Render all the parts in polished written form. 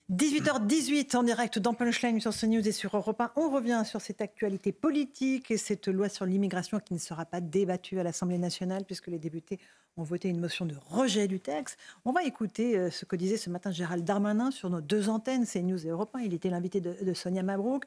18h18 en direct dans Punchline sur CNews et sur Europe 1. On revient sur cette actualité politique et cette loi sur l'immigration qui ne sera pas débattue à l'Assemblée nationale puisque les députés ont voté une motion de rejet du texte. On va écouter ce que disait ce matin Gérald Darmanin sur nos deux antennes, CNews et Europe 1. Il était l'invité de Sonia Mabrouk.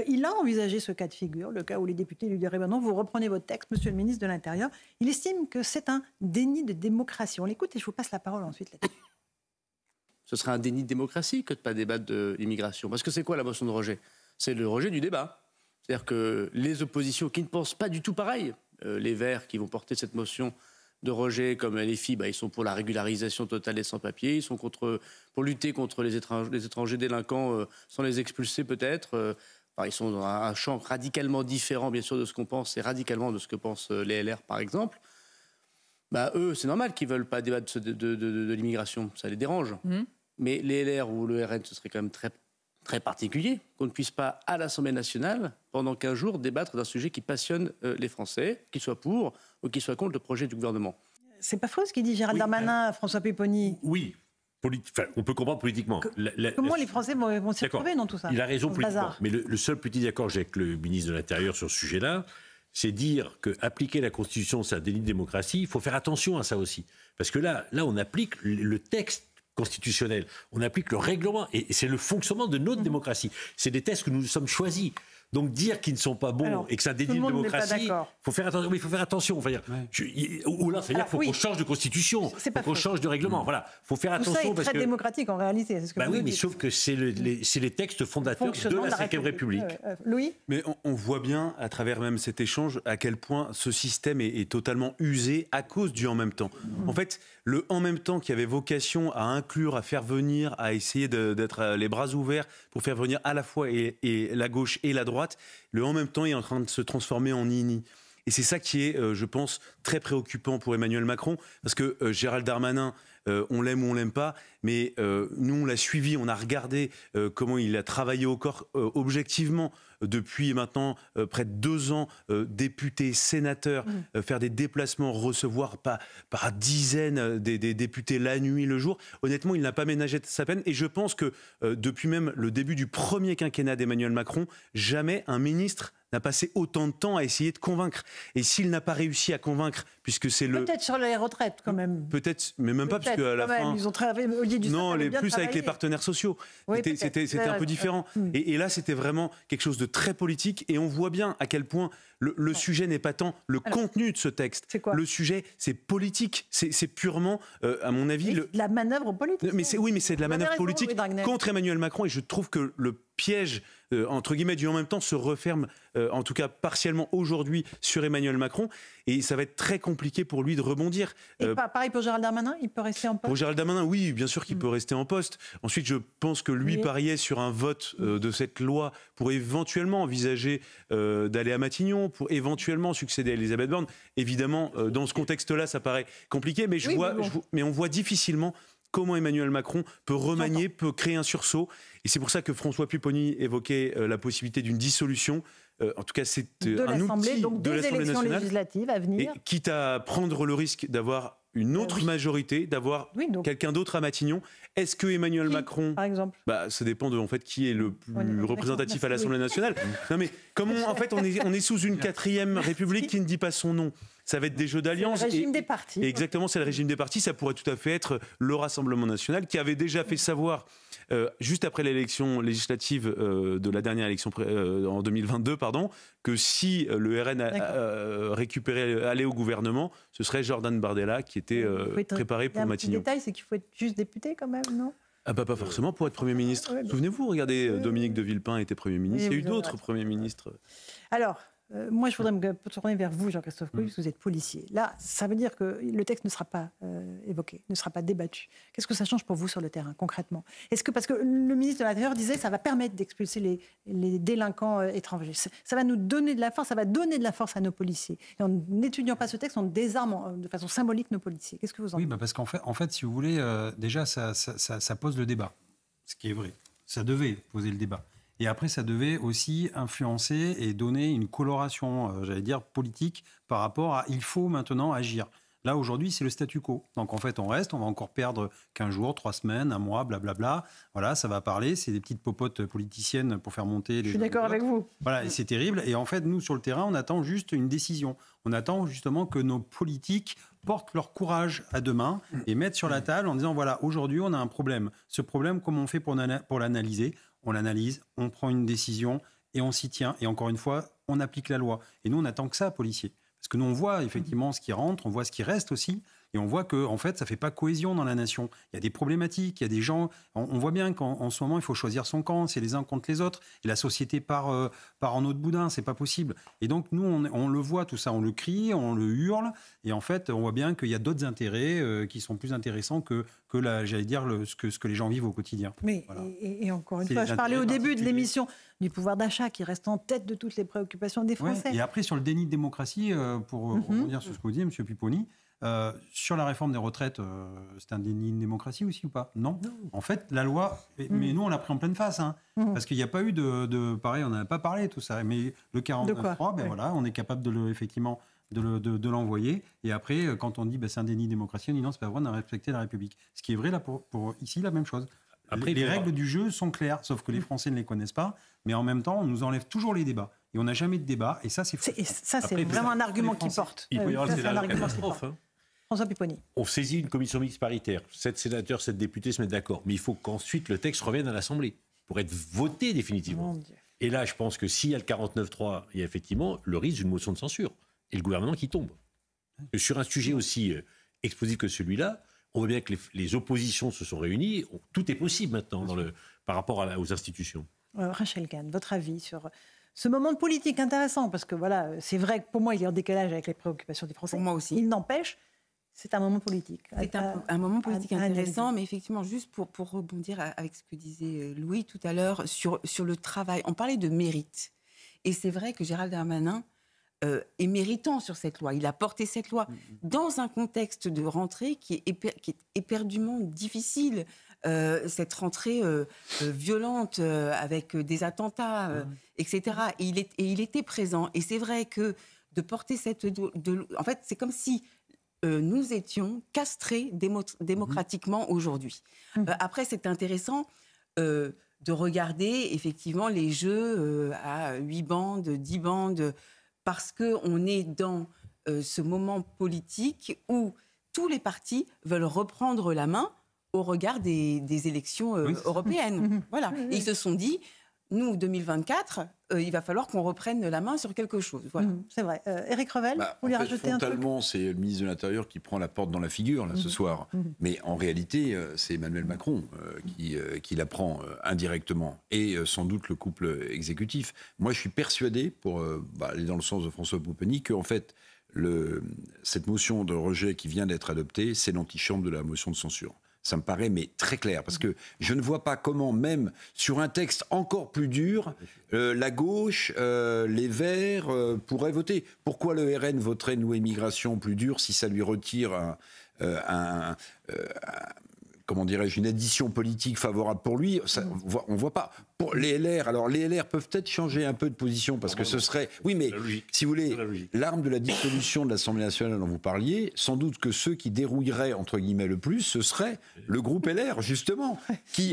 Il a envisagé ce cas de figure, le cas où les députés lui diraient non, vous reprenez votre texte, monsieur le ministre de l'Intérieur. Il estime que c'est un déni de démocratie. On l'écoute et je vous passe la parole ensuite là-dessus. Ce serait un déni de démocratie que de ne pas débattre de l'immigration. Parce que c'est quoi la motion de rejet ? C'est le rejet du débat. C'est-à-dire que les oppositions qui ne pensent pas du tout pareil, les Verts qui vont porter cette motion de rejet, comme les filles, ils sont pour la régularisation totale des sans-papiers, ils sont pour lutter contre les étrangers délinquants sans les expulser peut-être. Ils sont dans un champ radicalement différent, bien sûr, de ce qu'on pense et radicalement de ce que pensent les LR, par exemple. Eux, c'est normal qu'ils ne veulent pas débattre de l'immigration. Ça les dérange. Mais les LR ou le RN, ce serait quand même très, très particulier qu'on ne puisse pas, à l'Assemblée nationale, pendant 15 jours, débattre d'un sujet qui passionne les Français, qu'ils soient pour ou qu'ils soient contre le projet du gouvernement. C'est pas faux ce qu'il dit Gérald Darmanin, François Pupponi. Oui. On peut comprendre politiquement. Comment les Français vont s'y retrouver dans tout ça ? Il a raison politiquement. Mais le seul petit désaccord que j'ai avec le ministre de l'Intérieur sur ce sujet-là, c'est dire qu'appliquer la Constitution, c'est un déni de démocratie. Il faut faire attention à ça aussi. Parce que là on applique le texte constitutionnel, on applique le règlement, et c'est le fonctionnement de notre démocratie. C'est des textes que nous nous sommes choisis. Donc dire qu'ils ne sont pas bons et que c'est un déni de démocratie, il faut faire attention. Oui, il faut faire attention. Enfin, ou là, c'est-à-dire qu'il faut qu'on change de constitution, qu'on change de règlement. Voilà, il faut faire attention. Tout ça est très démocratique en réalité. C'est ce que vous oui, mais dites. sauf que c'est les textes fondateurs de la Ve République. Louis ? Mais on voit bien, à travers même cet échange, à quel point ce système est totalement usé à cause du « en même temps ». En fait, le « en même temps » qui avait vocation à inclure, à faire venir, à essayer d'être les bras ouverts pour faire venir à la fois et la gauche et la droite, le « en même temps » est en train de se transformer en nini. Et c'est ça qui est, je pense, très préoccupant pour Emmanuel Macron, parce que Gérald Darmanin, on l'aime ou on l'aime pas, mais nous on l'a suivi, on a regardé comment il a travaillé au corps objectivement depuis maintenant près de 2 ans, député, sénateur, faire des déplacements, recevoir par dizaines des députés la nuit, le jour. Honnêtement, il n'a pas ménagé sa peine, et je pense que depuis même le début du premier quinquennat d'Emmanuel Macron, jamais un ministre n'a passé autant de temps à essayer de convaincre. Et s'il n'a pas réussi à convaincre, puisque c'est Peut-être sur les retraites, quand même. Peut-être, mais même pas, parce qu'à la fin... Ils ont travaillé, Olivier Dussopt non, avait bien plus travaillé. avec les partenaires sociaux. Oui, c'était un peu différent. Et là, c'était vraiment quelque chose de très politique. Et on voit bien à quel point le sujet n'est pas tant le contenu de ce texte. C'est quoi ? Le sujet, c'est politique. C'est purement, à mon avis... De la manœuvre politique. Mais c'est de la manœuvre politique contre Emmanuel Macron. Et je trouve que le piège, entre guillemets, du « en même temps » se referme, en tout cas partiellement aujourd'hui, sur Emmanuel Macron. Et ça va être très compliqué pour lui de rebondir. Et pareil pour Gérald Darmanin, il peut rester en poste ? Pour Gérald Darmanin, oui, bien sûr qu'il peut rester en poste. Ensuite, je pense que lui pariait sur un vote de cette loi pour éventuellement envisager d'aller à Matignon, pour éventuellement succéder à Elisabeth Borne. Évidemment, dans ce contexte-là, ça paraît compliqué, mais mais on voit difficilement comment Emmanuel Macron peut remanier, peut créer un sursaut. Et c'est pour ça que François Pupponi évoquait la possibilité d'une dissolution. En tout cas, c'est un outil donc de des l'Assemblée élections nationale. législatives à venir. Et quitte à prendre le risque d'avoir une autre majorité, d'avoir quelqu'un d'autre à Matignon. Est-ce que Emmanuel Macron, par exemple, ça dépend de qui est le plus représentatif à l'Assemblée nationale. Non mais comment en fait on est sous une 4e République qui ne dit pas son nom. Ça va être des jeux d'alliance. C'est le régime des partis. Exactement, c'est le régime des partis. Ça pourrait tout à fait être le Rassemblement national qui avait déjà fait savoir, juste après l'élection législative de la dernière élection en 2022, que si le RN allait au gouvernement, ce serait Jordan Bardella qui était préparé pour Matignon. Le détail, c'est qu'il faut être juste député quand même, non ? Pas forcément pour être Premier ministre. Souvenez-vous, regardez, Dominique de Villepin était Premier ministre. Il y a eu d'autres Premiers ministres. Alors, moi, je voudrais me tourner vers vous, Jean-Christophe Couvi, parce que vous êtes policier. Là, ça veut dire que le texte ne sera pas évoqué, ne sera pas débattu. Qu'est-ce que ça change pour vous sur le terrain, concrètement ? Est-ce que, parce que le ministre de l'Intérieur disait, ça va permettre d'expulser les délinquants étrangers. Ça va nous donner de la force, ça va donner de la force à nos policiers. Et en n'étudiant pas ce texte, on désarme de façon symbolique nos policiers. Qu'est-ce que vous en dites ? Oui, parce qu'en fait, si vous voulez, déjà, ça pose le débat, ce qui est vrai. Ça devait poser le débat. Et après, ça devait aussi influencer et donner une coloration, j'allais dire, politique par rapport à « il faut maintenant agir ». Là, aujourd'hui, c'est le statu quo. Donc, en fait, on reste, on va encore perdre 15 jours, 3 semaines, un mois, blablabla. Voilà, ça va parler. C'est des petites popotes politiciennes pour faire monter les... Je suis d'accord avec vous. Voilà, et c'est terrible. Et en fait, nous, sur le terrain, on attend juste une décision. On attend justement que nos politiques portent leur courage à deux mains et mettent sur la table en disant, voilà, aujourd'hui, on a un problème. Ce problème, comment on fait pour l'analyser? On l'analyse, on prend une décision et on s'y tient. Et encore une fois, on applique la loi. Et nous, on attend que ça, policiers. Parce que nous, on voit effectivement ce qui rentre, on voit ce qui reste aussi, et on voit que en fait, ça ne fait pas cohésion dans la nation. Il y a des problématiques, il y a des gens... On voit bien qu'en ce moment, il faut choisir son camp, c'est les uns contre les autres, et la société part en eau de boudin, c'est pas possible. Et donc, nous, on le voit, tout ça, on le crie, on le hurle, et en fait, on voit bien qu'il y a d'autres intérêts qui sont plus intéressants que j'allais dire, ce que les gens vivent au quotidien. Mais, voilà. et encore une fois, je parlais au début de l'émission du pouvoir d'achat qui reste en tête de toutes les préoccupations des Français. Ouais, et après, sur le déni de démocratie, pour rebondir sur ce que vous dites, M. Pipponi, sur la réforme des retraites, c'est un déni de démocratie aussi ou pas? Non. En fait, la loi, mais nous, on l'a pris en pleine face, hein, parce qu'il n'y a pas eu pareil, on n'en a pas parlé, tout ça. Mais le 49.3, ben voilà, on est capable effectivement de l'envoyer. Et après, quand on dit c'est un déni de démocratie, on dit non, c'est pas vrai, on a respecté la République. Ce qui est vrai là pour ici, la même chose. Après, les règles du jeu sont claires, sauf que les Français ne les connaissent pas. Mais en même temps, on nous enlève toujours les débats. Et on n'a jamais de débat. Et ça, c'est fou. Ça, c'est vraiment un argument qui porte. Il peut y avoir un argument qui porte. François Pipponi. On saisit une commission mixte paritaire. 7 sénateurs, 7 députés se mettent d'accord. Mais il faut qu'ensuite le texte revienne à l'Assemblée pour être voté définitivement. Et là, je pense que s'il y a le 49.3, il y a effectivement le risque d'une motion de censure. Et le gouvernement qui tombe. Sur un sujet aussi explosif que celui-là, on voit bien que les oppositions se sont réunies. Tout est possible maintenant par rapport aux institutions. Rachel Kahn, votre avis sur ce moment de politique intéressant? Parce que voilà, c'est vrai que pour moi, il est en décalage avec les préoccupations des Français. Pour moi aussi. Il n'empêche, c'est un moment politique. C'est un moment politique intéressant, mais effectivement, juste pour rebondir avec ce que disait Louis tout à l'heure sur le travail. On parlait de mérite. Et c'est vrai que Gérald Darmanin est méritant sur cette loi. Il a porté cette loi dans un contexte de rentrée qui est éperdument difficile. Cette rentrée violente avec des attentats, etc. Et il était présent. Et c'est vrai que de porter en fait, c'est comme si nous étions castrés démocratiquement aujourd'hui. Après, c'est intéressant de regarder effectivement les jeux à 8 bandes, 10 bandes, parce qu'on est dans ce moment politique où tous les partis veulent reprendre la main au regard des élections européennes. Voilà. Et ils se sont dit, nous, 2024, il va falloir qu'on reprenne la main sur quelque chose. Voilà. C'est vrai. Éric Revel, vous voulez rajouter un truc? Frontalement, c'est le ministre de l'Intérieur qui prend la porte dans la figure là, ce soir. Mais en réalité, c'est Emmanuel Macron qui la prend indirectement. Et sans doute le couple exécutif. Moi, je suis persuadé, pour aller dans le sens de François Pipponi, qu'en fait, cette motion de rejet qui vient d'être adoptée, c'est l'antichambre de la motion de censure. Ça me paraît mais très clair, parce que je ne vois pas comment, même sur un texte encore plus dur, la gauche, les Verts pourraient voter. Pourquoi le RN voterait une loi immigration plus dure si ça lui retire comment dirais-je, une addition politique favorable pour lui? On voit pas. Pour les LR, alors les LR peuvent peut-être changer un peu de position parce que ce serait... Oui, mais si vous voulez, l'arme de la dissolution de l'Assemblée nationale dont vous parliez, sans doute que ceux qui dérouilleraient, entre guillemets, le plus, ce serait le groupe LR, justement.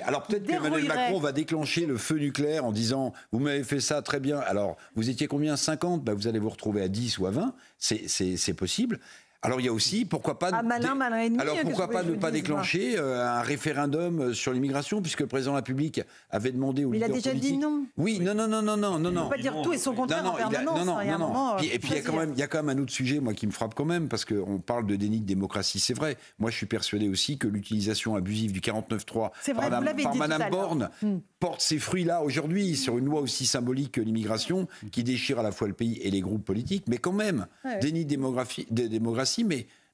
Alors peut-être qu'Emmanuel Macron va déclencher le feu nucléaire en disant « Vous m'avez fait ça, très bien. Alors, vous étiez combien? 50 ? Vous allez vous retrouver à 10 ou à 20. » C'est possible. Alors il y a aussi, pourquoi pas, ne pas déclencher un référendum sur l'immigration, puisque le président de la République avait demandé aux leaders politiques... Il a déjà dit non. Oui, non. Il ne peut pas dire tout et son contraire en permanence. Non. Et puis il y a quand même un autre sujet, moi, qui me frappe quand même, parce qu'on parle de déni de démocratie, c'est vrai. Moi, je suis persuadé aussi que l'utilisation abusive du 49.3 par Madame Borne porte ses fruits là aujourd'hui sur une loi aussi symbolique que l'immigration, qui déchire à la fois le pays et les groupes politiques, mais quand même, déni de démocratie.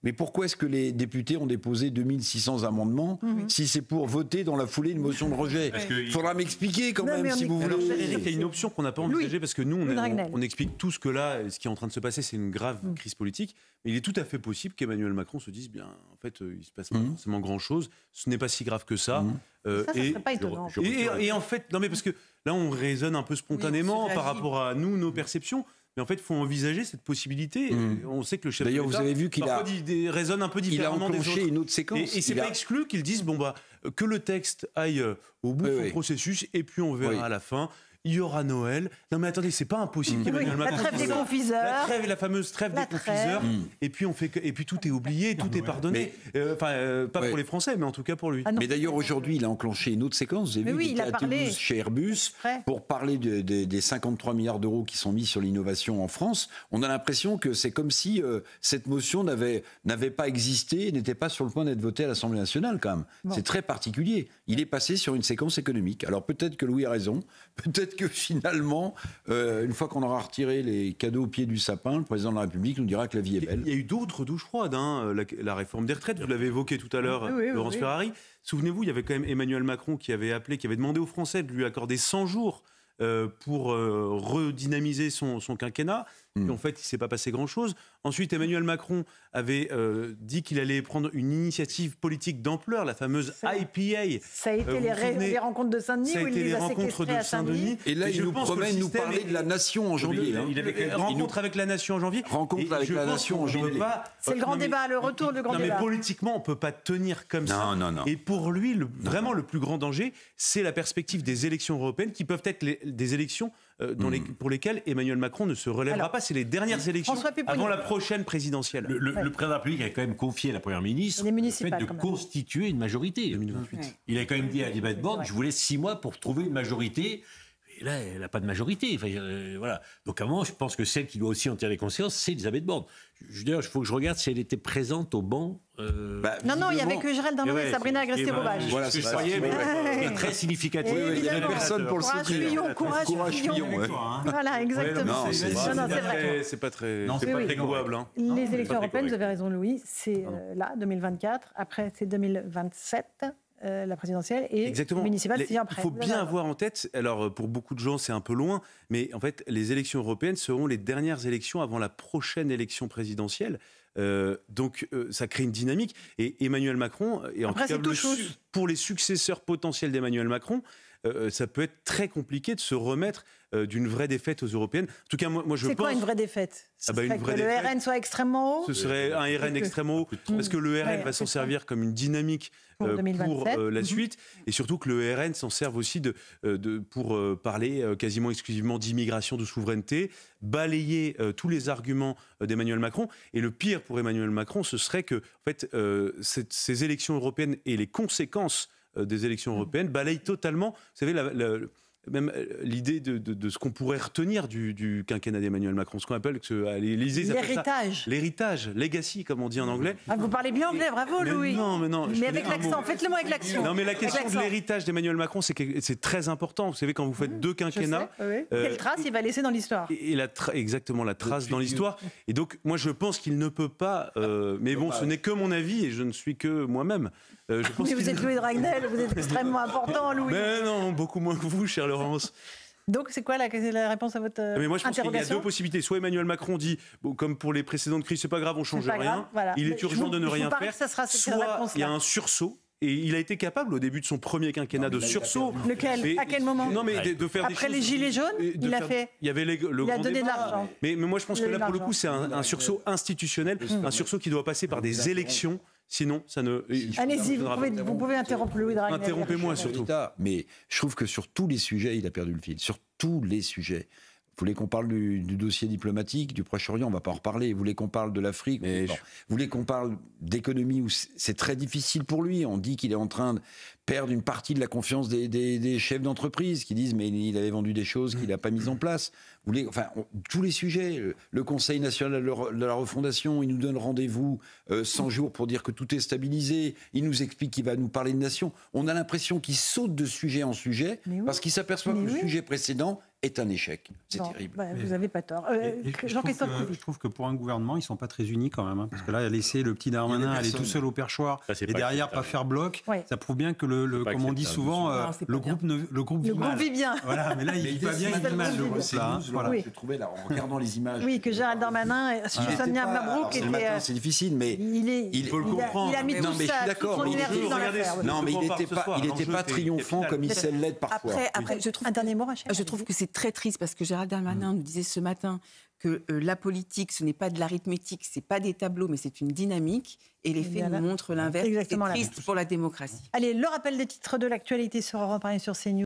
Mais pourquoi est-ce que les députés ont déposé 2600 amendements si c'est pour voter dans la foulée une motion de rejet? Il faudra m'expliquer quand même, si vous voulez. Il y a une option qu'on n'a pas envisagée, parce que nous, on explique tous que là, ce qui est en train de se passer, c'est une grave crise politique. Mais il est tout à fait possible qu'Emmanuel Macron se dise, bien, en fait, il ne se passe pas forcément grand-chose, ce n'est pas si grave que ça. Ça serait pas étonnant. Et en fait, non mais parce que là, on raisonne un peu spontanément par rapport à nous, nos perceptions. Mais en fait, il faut envisager cette possibilité. On sait que le chef de l'État, vous avez vu qu'il raisonne un peu différemment des autres. Il a enclenché une autre séquence. Et c'est pas exclu qu'ils disent que le texte aille au bout de son processus et puis on verra à la fin. Il y aura Noël. Non mais attendez, c'est pas impossible qu'Emmanuel Macron. La trêve des confiseurs. La fameuse trêve des confiseurs. Et puis tout est oublié, tout est pardonné. Pas pour les Français, mais en tout cas pour lui. Mais d'ailleurs aujourd'hui, il a enclenché une autre séquence. Vous avez vu, il était à Toulouse chez Airbus pour parler des 53 milliards d'euros qui sont mis sur l'innovation en France. On a l'impression que c'est comme si cette motion n'avait pas existé, n'était pas sur le point d'être votée à l'Assemblée nationale quand même. C'est très particulier. Il est passé sur une séquence économique. Alors peut-être que Louis a raison. Peut-être que finalement, une fois qu'on aura retiré les cadeaux au pied du sapin, le président de la République nous dira que la vie est belle. Il y a eu d'autres douches froides. La réforme des retraites, vous l'avez évoqué tout à l'heure, Laurence Ferrari. Souvenez-vous, il y avait quand même Emmanuel Macron qui avait demandé aux Français de lui accorder 100 jours pour redynamiser son quinquennat. Et en fait, il ne s'est pas passé grand-chose. Ensuite, Emmanuel Macron avait dit qu'il allait prendre une initiative politique d'ampleur, la fameuse IPA. Ça a été les rencontres de Saint-Denis où il les a séquestrés à Saint-Denis. Et là, il nous promet de nous parler de la nation en janvier. Rencontre avec la nation en janvier. Rencontre avec la nation en janvier. C'est le grand débat, le retour du grand débat. Mais politiquement, on ne peut pas tenir comme ça. Non. Et pour lui, vraiment le plus grand danger, c'est la perspective des élections européennes qui peuvent être des élections pour lesquelles Emmanuel Macron ne se relèvera pas. C'est les dernières élections avant la prochaine présidentielle. Le président de la République a quand même confié à la Première ministre le fait de constituer une majorité. 2028. Il a quand même dit à Elisabeth Borne, je vous laisse 6 mois pour trouver une majorité. Et là, elle n'a pas de majorité. Voilà. Donc à un moment, je pense que celle qui doit aussi en tirer les conséquences, c'est Elisabeth Borne. D'ailleurs, il faut que je regarde si elle était présente au banc. Non, il n'y avait que Gérald Darmanin et Sabrina Agresti-Roubache. Voilà, c'est ce que je croyais, mais très significatif. Il n'y avait personne pour le soutenir. Courage Fillon. Voilà, exactement. C'est vrai. C'est pas très louable. Les élections européennes, vous avez raison, Louis, c'est là, 2024. Après, c'est 2027. La présidentielle et municipale, c'est après. Il faut bien avoir en tête, alors pour beaucoup de gens c'est un peu loin, mais en fait les élections européennes seront les dernières élections avant la prochaine élection présidentielle. Donc ça crée une dynamique. Et Emmanuel Macron, et en tout cas pour les successeurs potentiels d'Emmanuel Macron, ça peut être très compliqué de se remettre d'une vraie défaite aux européennes. En tout cas, moi je pense... C'est quoi une vraie défaite? Que le RN soit extrêmement haut? Ce serait un RN extrêmement haut, parce que le RN va s'en servir comme une dynamique pour la suite, et surtout que le RN s'en serve aussi pour parler quasiment exclusivement d'immigration, de souveraineté, balayer tous les arguments d'Emmanuel Macron. Et le pire pour Emmanuel Macron, ce serait que en fait, ces élections européennes et les conséquences des élections européennes balayent totalement, vous savez, même l'idée de ce qu'on pourrait retenir du quinquennat d'Emmanuel Macron, ce qu'on appelle à l'Élysée, l'héritage, legacy comme on dit en anglais. Vous parlez bien anglais, bravo Louis. Mais avec l'accent, faites-le moi avec l'accent. Non mais la question de l'héritage d'Emmanuel Macron, c'est très important. Vous savez, quand vous faites 2 quinquennats, quelle trace il va laisser dans l'histoire? Exactement, la trace dans l'histoire. Et donc moi je pense qu'il ne peut pas, mais bon, ce n'est que mon avis et je ne suis que moi-même. Mais vous êtes Louis de Ragnel, vous êtes extrêmement important, Louis. Mais non, beaucoup moins que vous, chère Laurence. Donc, c'est quoi la réponse à votre interrogation? Mais moi, je pense qu'il y a 2 possibilités. Soit Emmanuel Macron dit, comme pour les précédentes crises, c'est pas grave, on change rien. Voilà. Il est urgent de ne rien faire. Soit il y a un sursaut. Et il a été capable au début de son premier quinquennat de sursaut. Lequel? À quel moment? Non, mais de faire après les gilets jaunes, il a fait. Il y avait le il a donné de l'argent. Mais moi, je pense que là, pour le coup, c'est un sursaut institutionnel, un sursaut qui doit passer par des élections. Sinon, ça ne. Allez-y, vous pouvez interrompre Louis de Ragnel. Interrompez-moi surtout. Mais je trouve que sur tous les sujets, il a perdu le fil. Sur tous les sujets. Vous voulez qu'on parle du dossier diplomatique, du Proche-Orient, on ne va pas en reparler. Vous voulez qu'on parle de l'Afrique, vous voulez qu'on parle d'économie, où c'est très difficile pour lui. On dit qu'il est en train de perdre une partie de la confiance des chefs d'entreprise qui disent mais il avait vendu des choses qu'il n'a pas mises en place. Vous voulez, tous les sujets. Le Conseil national de la refondation, il nous donne rendez-vous 100 jours pour dire que tout est stabilisé. Il nous explique qu'il va nous parler de nation. On a l'impression qu'il saute de sujet en sujet parce qu'il s'aperçoit que le sujet précédent est un échec. C'est terrible. Vous n'avez pas tort. Je trouve que pour un gouvernement, ils ne sont pas très unis quand même. Parce que là, laisser le petit Darmanin aller tout seul au perchoir et derrière pas faire bloc, ça prouve bien que, comme on dit souvent, le groupe vit bien. Voilà, mais là, il vit pas bien, il vit mal, le groupe. Voilà, j'ai trouvé là, en regardant les images. Oui, que Gérald Darmanin, Sonia Mabrouk était. C'est difficile, mais il faut le comprendre. Il a mis toute son énergie dans l'affaire. Non, mais il n'était pas triomphant comme il sait l'être parfois. Après, je trouve un dernier mot, Rachel. Je trouve que c'est très triste parce que Gérald Darmanin nous disait ce matin que la politique, ce n'est pas de l'arithmétique, c'est pas des tableaux, mais c'est une dynamique. Et les faits nous montrent l'inverse. C'est triste pour la démocratie. Allez, le rappel des titres de l'actualité sur Europe 1 et sur CNews.